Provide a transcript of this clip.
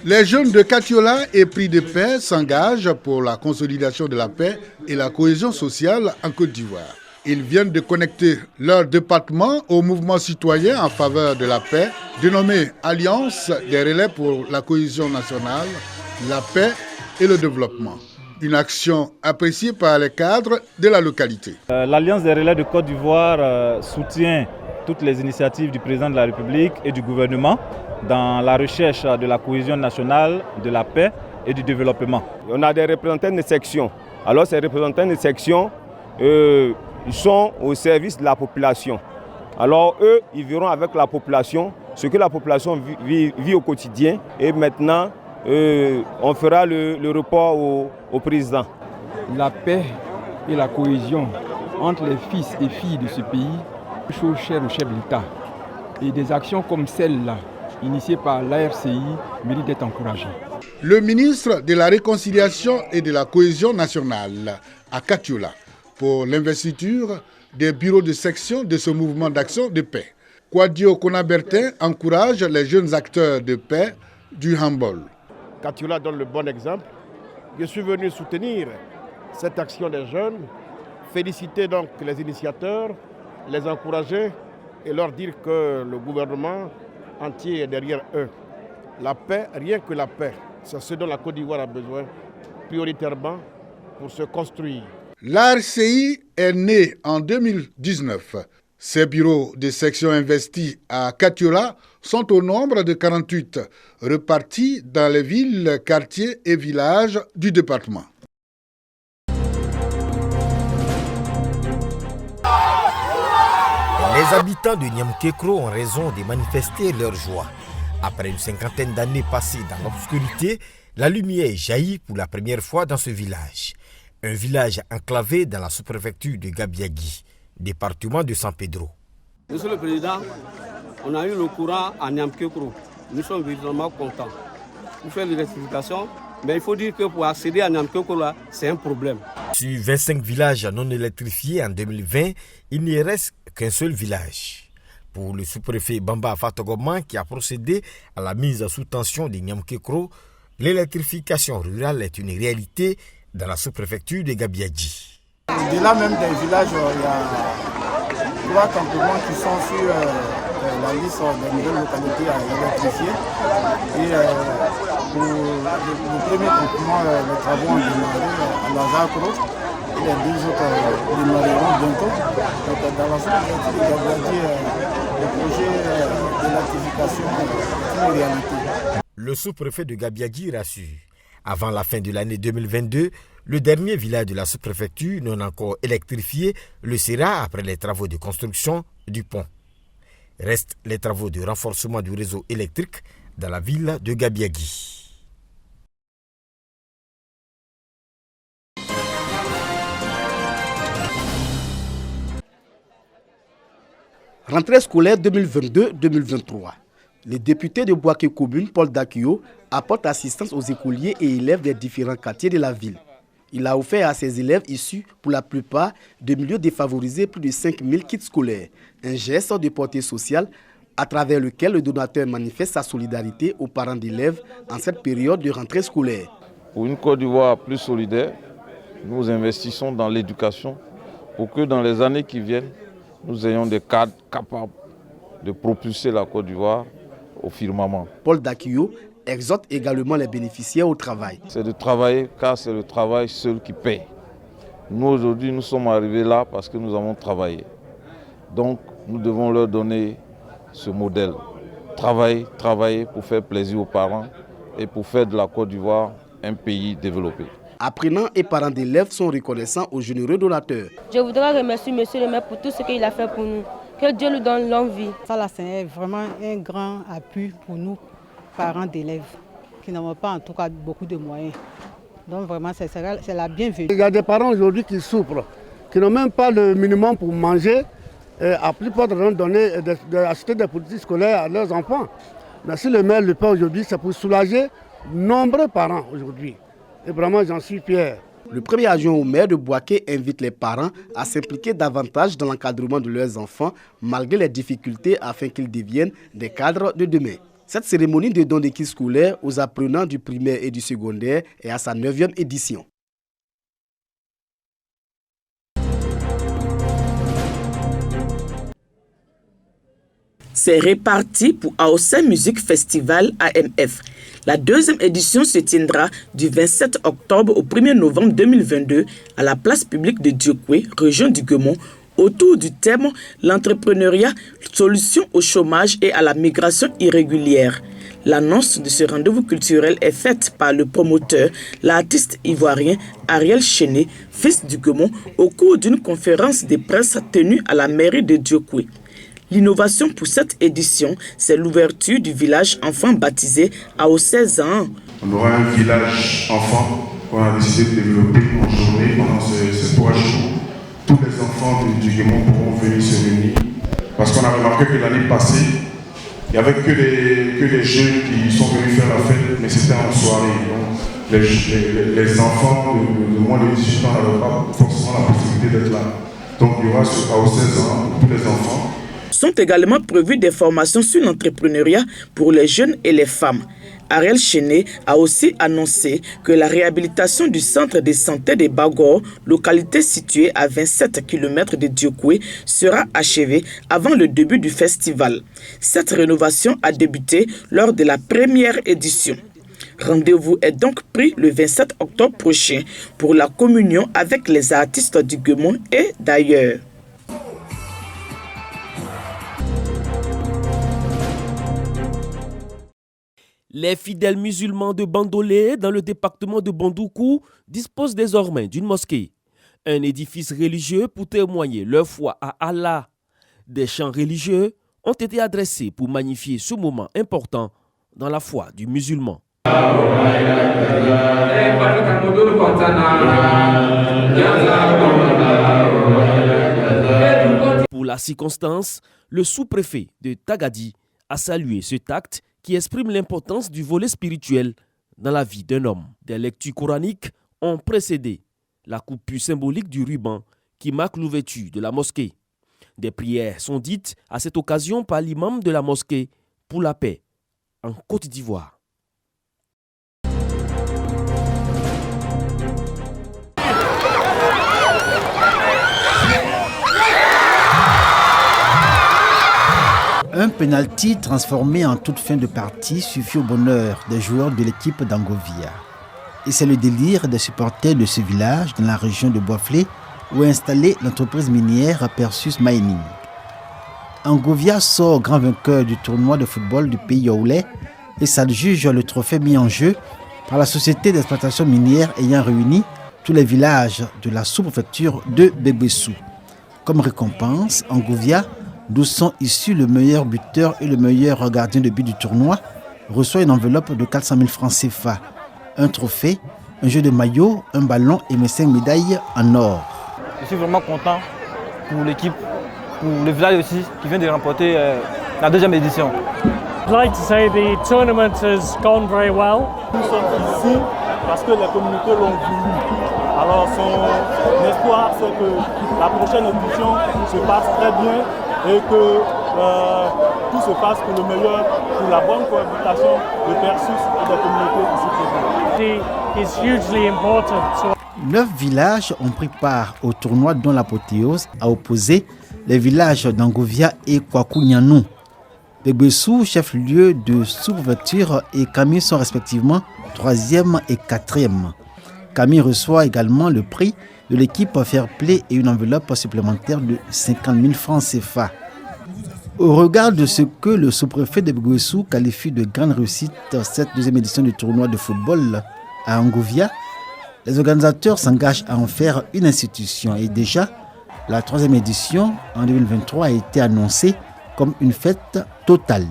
Les jeunes de Katiola et Prix de Paix s'engagent pour la consolidation de la paix et la cohésion sociale en Côte d'Ivoire. Ils viennent de connecter leur département au mouvement citoyen en faveur de la paix, dénommé Alliance des relais pour la cohésion nationale, la paix et le développement. Une action appréciée par les cadres de la localité. L'Alliance des relais de Côte d'Ivoire soutient toutes les initiatives du président de la République et du gouvernement dans la recherche de la cohésion nationale, de la paix et du développement. On a des représentants de section. Alors ces représentants de section ils sont au service de la population. Alors eux, ils verront avec la population ce que la population vit au quotidien. Et maintenant, on fera le report au président. La paix et la cohésion entre les fils et filles de ce pays, chose chère au chef de l'État. Et des actions comme celle-là, initiées par l'ARCI, méritent d'être encouragées. Le ministre de la Réconciliation et de la Cohésion nationale à Katiola pour l'investiture des bureaux de section de ce mouvement d'action de paix. Kwadio Konabertin encourage les jeunes acteurs de paix du handball. Katiola donne le bon exemple. Je suis venu soutenir cette action des jeunes, féliciter donc les initiateurs, les encourager et leur dire que le gouvernement entier est derrière eux. La paix, rien que la paix, c'est ce dont la Côte d'Ivoire a besoin prioritairement pour se construire. L'ARCI est né en 2019. Ces bureaux de section investis à Katiola sont au nombre de 48, repartis dans les villes, quartiers et villages du département. Les habitants de Niamkekro ont raison de manifester leur joie. Après une cinquantaine d'années passées dans l'obscurité, la lumière jaillit pour la première fois dans ce village. Un village enclavé dans la sous-préfecture de Gabiagui, département de San Pedro. Monsieur le Président, on a eu le courant à Niamkekro. Nous sommes véritablement contents. Pour faire l'électrification, mais il faut dire que pour accéder à Niamkekro, c'est un problème. Sur 25 villages non électrifiés en 2020, il n'y reste qu'un seul village. Pour le sous-préfet Bamba Fatogoman qui a procédé à la mise sous tension de Niamkekro, l'électrification rurale est une réalité dans la sous-préfecture de Gabiadji. Au-delà même des villages, il y a 3 campements qui sont sur la liste des nouvelles localités à électrifier. Et pour le premier campement, les travaux ont démarré à Lazakro. Et les 2 autres démarreront bientôt. Donc, dans la sous-préfecture de Gabiadji, le projet d'électrification est une réalité. Le sous-préfet de Gabiadji rassure. Avant la fin de l'année 2022, le dernier village de la sous-préfecture non encore électrifié le sera après les travaux de construction du pont. Restent les travaux de renforcement du réseau électrique dans la ville de Gabiagui. Rentrée scolaire 2022-2023. Le député de Boaké Commune, Paul Dakio, apporte assistance aux écoliers et élèves des différents quartiers de la ville. Il a offert à ses élèves issus, pour la plupart, de milieux défavorisés plus de 5000 kits scolaires. Un geste de portée sociale à travers lequel le donateur manifeste sa solidarité aux parents d'élèves en cette période de rentrée scolaire. Pour une Côte d'Ivoire plus solidaire, nous investissons dans l'éducation pour que dans les années qui viennent, nous ayons des cadres capables de propulser la Côte d'Ivoire au firmament. Paul Dakio exhorte également les bénéficiaires au travail. C'est de travailler car c'est le travail seul qui paye. Nous aujourd'hui nous sommes arrivés là parce que nous avons travaillé. Donc nous devons leur donner ce modèle. Travailler pour faire plaisir aux parents et pour faire de la Côte d'Ivoire un pays développé. Apprenants et parents d'élèves sont reconnaissants aux généreux donateurs. Je voudrais remercier M. le maire pour tout ce qu'il a fait pour nous. Que Dieu lui donne longue vie. Ça là, c'est vraiment un grand appui pour nous, parents d'élèves, qui n'ont pas en tout cas beaucoup de moyens. Donc vraiment, c'est la bienvenue. Il y a des parents aujourd'hui qui souffrent, qui n'ont même pas le minimum pour manger. À plus forte raison d'acheter des politiques scolaires à leurs enfants. Mais si le maire le fait aujourd'hui, c'est pour soulager nombreux parents aujourd'hui. Et vraiment, j'en suis fier. Le premier adjoint au maire de Boaké invite les parents à s'impliquer davantage dans l'encadrement de leurs enfants, malgré les difficultés, afin qu'ils deviennent des cadres de demain. Cette cérémonie de don des kits scolaires aux apprenants du primaire et du secondaire est à sa 9e édition. C'est réparti pour AOC Music Festival AMF. La 2e édition se tiendra du 27 octobre au 1er novembre 2022 à la place publique de Diokwe, région du Guémon, autour du thème « L'entrepreneuriat, solution au chômage et à la migration irrégulière ». L'annonce de ce rendez-vous culturel est faite par le promoteur, l'artiste ivoirien Ariel Chené, fils du Guémon, au cours d'une conférence de presse tenue à la mairie de Diokwe. L'innovation pour cette édition, c'est l'ouverture du village enfant baptisé à 16 ans. On aura un village enfant qu'on a décidé de développer en journée pendant ces 3 jours. Tous les enfants du Guémon pourront venir se réunir. Parce qu'on a remarqué que l'année passée, il n'y avait que les jeunes qui sont venus faire la fête, mais c'était en soirée. Donc les enfants de moins de 18 ans n'avaient pas forcément la possibilité d'être là. Donc il y aura à 16 ans pour tous les enfants. Sont également prévues des formations sur l'entrepreneuriat pour les jeunes et les femmes. Ariel Chené a aussi annoncé que la réhabilitation du centre de santé de Bagor, localité située à 27 km de Diokwe, sera achevée avant le début du festival. Cette rénovation a débuté lors de la première édition. Rendez-vous est donc pris le 27 octobre prochain pour la communion avec les artistes du Guémon et d'ailleurs. Les fidèles musulmans de Bandolé, dans le département de Bandoukou, disposent désormais d'une mosquée, un édifice religieux pour témoigner leur foi à Allah. Des chants religieux ont été adressés pour magnifier ce moment important dans la foi du musulman. Pour la circonstance, le sous-préfet de Tagadi a salué cet acte qui exprime l'importance du volet spirituel dans la vie d'un homme. Des lectures coraniques ont précédé la coupure symbolique du ruban qui marque l'ouverture de la mosquée. Des prières sont dites à cette occasion par l'imam de la mosquée pour la paix en Côte d'Ivoire. Un penalty transformé en toute fin de partie suffit au bonheur des joueurs de l'équipe d'Angovia. Et c'est le délire des supporters de ce village dans la région de Boiflé où est installée l'entreprise minière Perseus Mining. Angovia sort grand vainqueur du tournoi de football du pays yaoulais et s'adjuge le trophée mis en jeu par la société d'exploitation minière ayant réuni tous les villages de la sous-préfecture de Bégbessou. Comme récompense, Angovia, d'où sont issus le meilleur buteur et le meilleur gardien de but du tournoi, reçoit une enveloppe de 400 000 francs CFA, un trophée, un jeu de maillot, un ballon et 5 médailles en or. Je suis vraiment content pour l'équipe, pour le village aussi, qui vient de remporter la 2e édition. I'd like to say the tournament has gone very well. Nous sommes ici parce que les communautés l'ont voulu. Alors son espoir, c'est que la prochaine édition se passe très bien et que tout se passe pour le meilleur, pour la bonne cohabitation de Perseus et des communautés ici présentes. 9 villages ont pris part au tournoi dont l'apothéose a opposé les villages d'Angovia et Kwakunyanou. Bégbessou, chef-lieu de sous-préfecture, et Camille sont respectivement 3e et 4e. Camille reçoit également le prix de l'équipe Fair Play et une enveloppe supplémentaire de 50 000 francs CFA. Au regard de ce que le sous-préfet de Bégbessou qualifie de grande réussite cette 2e édition du tournoi de football à Angovia, les organisateurs s'engagent à en faire une institution et déjà, la 3e édition en 2023 a été annoncée comme une fête totale.